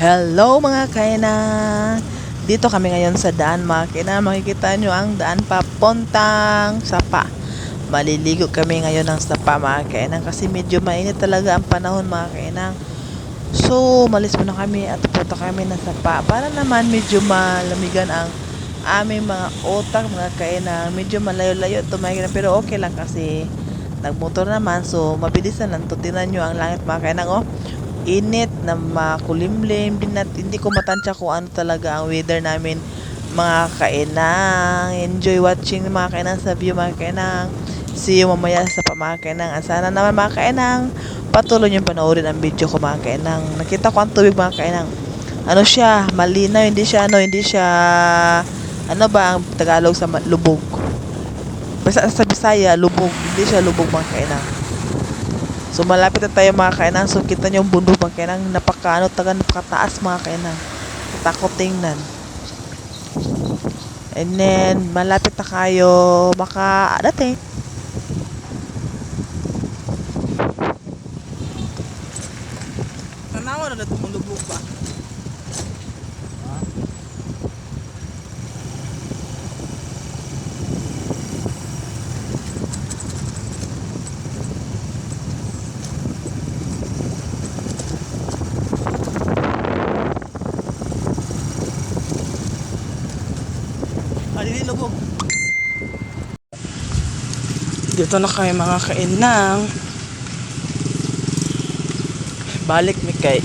Hello mga kainan! Dito kami ngayon sa daan mga kainan. Makikita nyo ang daan papuntang Sapa. Maliligo kami ngayon ng Sapa mga kainan kasi medyo mainit talaga ang panahon mga kainan. So, malis muna kami at pupunta kami ng Sapa para naman medyo malamigan ang aming mga otak mga kainan. Medyo malayo-layo ito mga kainan pero okay lang kasi nagmotor naman, so mabilis na lang to. Tingnan nyo ang langit mga kainan, oh, init na makulimlim din, hindi ko matansya kung ano talaga ang weather namin mga kainang. Enjoy watching mga kainang sa view mga kainang. See you mamaya sa mga kainang. Sana naman mga kainang patuloy yung panoorin ang video ko mga kainang. Nakita ko ang tubig mga kainang, ano siya, malinaw, hindi siya ano ba ang Tagalog sa lubog, basta sa Bisaya lubog, hindi siya lubog mga kainang. So malapit na tayo mga kainan. So kita nyo yung bundok mga kainan. Napakataas mga kainan. Takot tingnan. And then malapit na kayo makadating. Tanawa na natin mong lubog ba? Alili lubog. Dito na kami mga kainang. Balik mi kay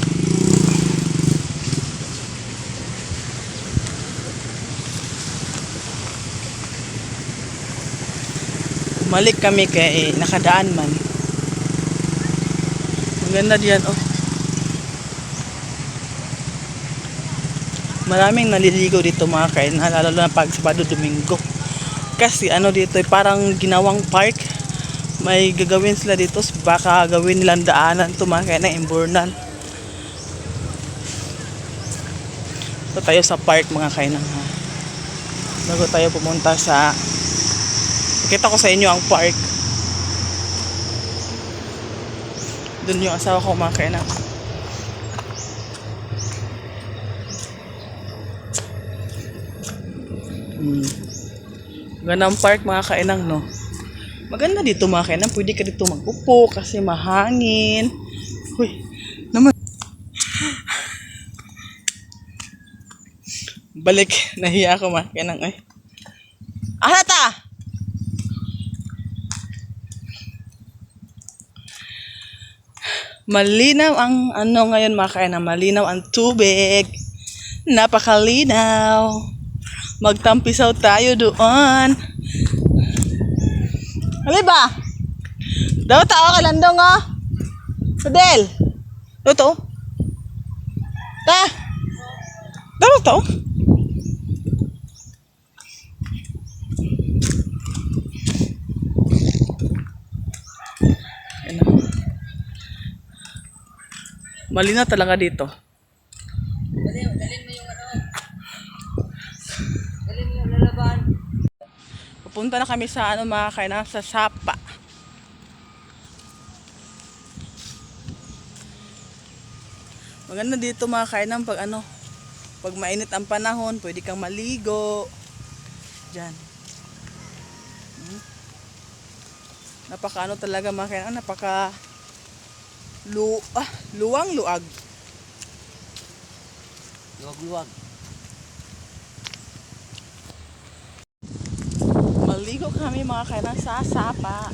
balik kami kay nakadaan man. Ang ganda diyan, oh. Maraming naliligo dito mga kainan, lalo na pag Sabado Domingo. Kasi ano dito, parang ginawang park. May gagawin sila dito, baka gawin nilang daanan to mga kainan, imbornan. Ito tayo sa park mga kainan, ha. Bago tayo pumunta sa, nakita ko sa inyo ang park. Doon yung asawa ko mga kainan. Gandang park mga kainang, no? Maganda dito mga kainang. Pwede ka dito mag-upo kasi mahangin. Uy, naman. Balik. Nahiya ako mga kainang. Ay. Ahata! Malinaw ang ano ngayon mga kainang. Malinaw ang tubig. Napakalinaw. Magtampisaw tayo doon. Hali ba? Daw tao ka landong, oh. Sadel. Daw. Ta. Daw tao. Malinaw talaga dito. Pupunta na kami sa ano mga kainan, sa Sapa. Maganda dito mga kainan pag ano, pag mainit ang panahon, pwede kang maligo. Diyan. Napaka ano talaga mga kainan, napaka luwag. Luwag. Maligo kami mga kainan sa Sapa.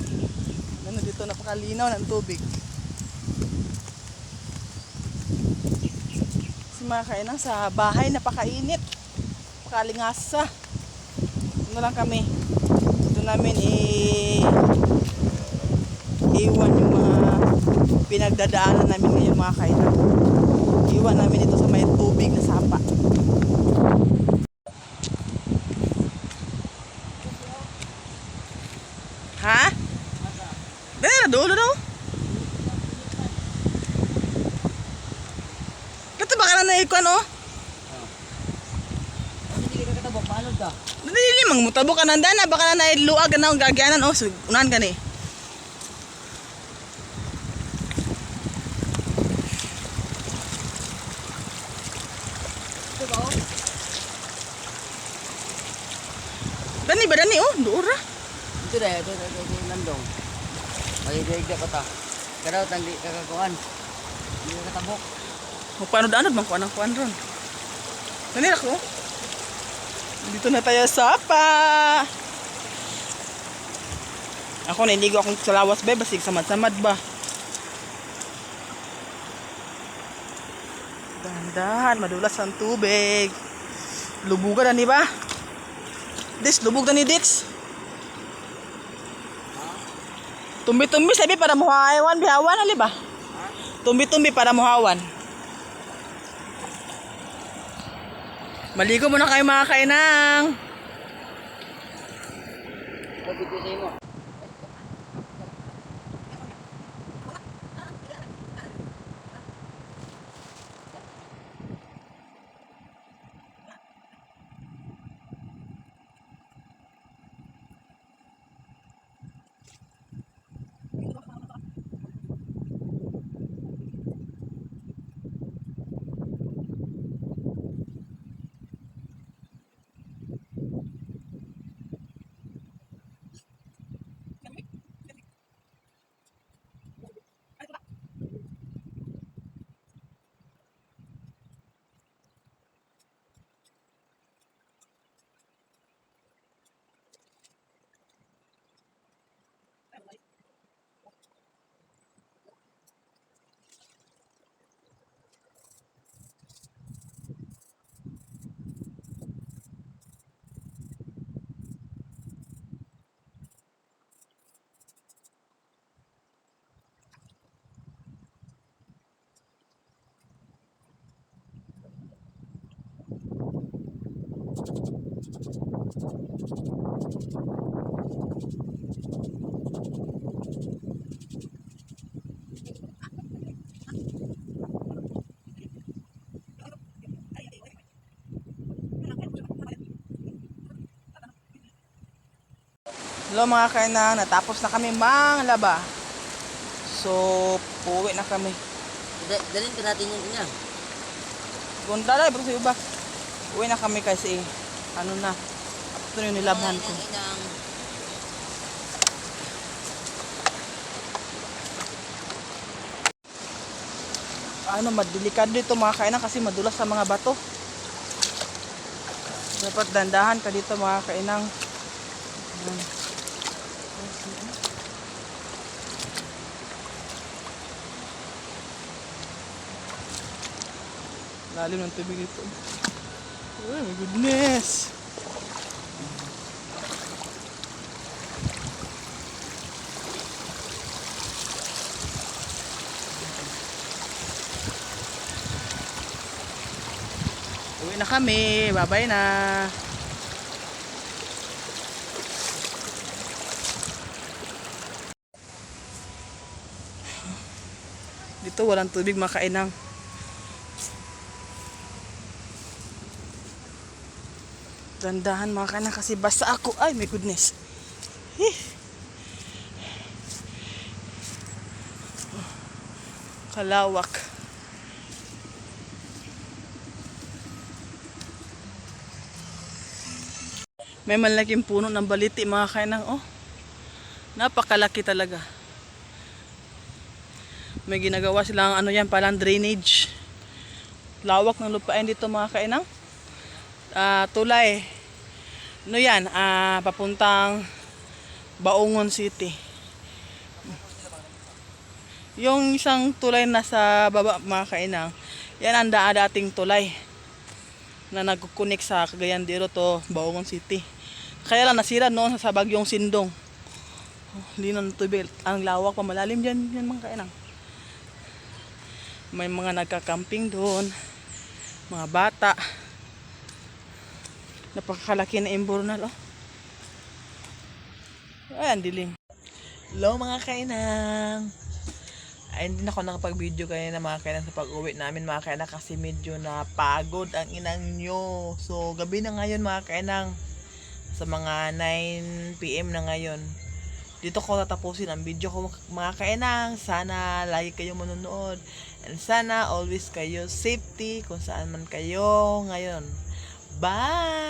Ano dito, napakalinaw ng tubig. Si mga kainan sa bahay napakainit. Napakalingasa. Ano lang kami. Ito namin iwan yung mga pinagdadaanan namin ngayon mga kainan. Iwan namin ito sa may tubig na Sapa. Ha? Dali na dulo daw. Kato baka na naikuan, oh. Hindi ka katabok, paano ka? Dili mang mutabok ka nanda na, baka na nailuag na ang gagyanan, oh. So, unahan ka ni. ba oh? Dani ba dani oh, duura. Ito nandong. Magigayga pa ta. Karaw tang di kakakuan. Hindi ka katabok. O paano daanod man kuan ang kuan ron. Dani ra ko. Dito na tayo sa pa. Ako niligo akong sa lawas ba, basig samad-samad ba. Dahan-dahan, madulas ang tubig. Lubugan na ni ba? Dis, lubog na ni Dits. Tumbi-tumbi sabi para muhawan, bihawan ali ba? Tumbi-tumbi para muhawan. Maligo muna kayo mga kainang. Pagkikisay mo. Hello mga kainang, natapos na kami manglaba. So, puwi na kami. Dalhin ka natin yung inya. Gunda na, pero sa iba. Uwi na kami kasi, ano na, ito yung nilabhan ko. Ano, madelikado dito mga kainang kasi madulas sa mga bato. Dapat dandahan ka dito mga kainang. Lalim ng tubig ito. Oh my goodness! Uwi na kami. Bye-bye na. Dito walang tubig makainang. Dandahan mga kainang kasi basa ako. Ay my goodness. Kalawak. May malaking puno ng baliti mga kainang. Oh, napakalaki talaga. May ginagawa silang ano yan, palang drainage. Lawak ng lupain dito mga kainang. Tulay. Ano yan? Papuntang Baungon City. Yung isang tulay na sa baba mga kainang, yan ang dating tulay na nagkukunik sa Cagayan de Oro to Baungon City. Kaya lang nasira noon sa bagyong Sindong. Linaw ng tubig. Ang lawak pa, malalim dyan mga kainang. May mga nagka-camping doon, mga bata. Napakalaki na imbornal, oh. Ay, ang dilim. Hello mga kainang. Ay, hindi na ako nakapag-video kayo na mga kainang sa pag-uwi namin mga kainang kasi medyo napagod ang inang nyo. So, gabi na ngayon mga kainang. Sa mga 9 PM na ngayon. dito ko tatapusin ang video ko mga kainang. Sana lagi kayong manonood. And sana always kayo safety kung saan man kayo ngayon. Bye!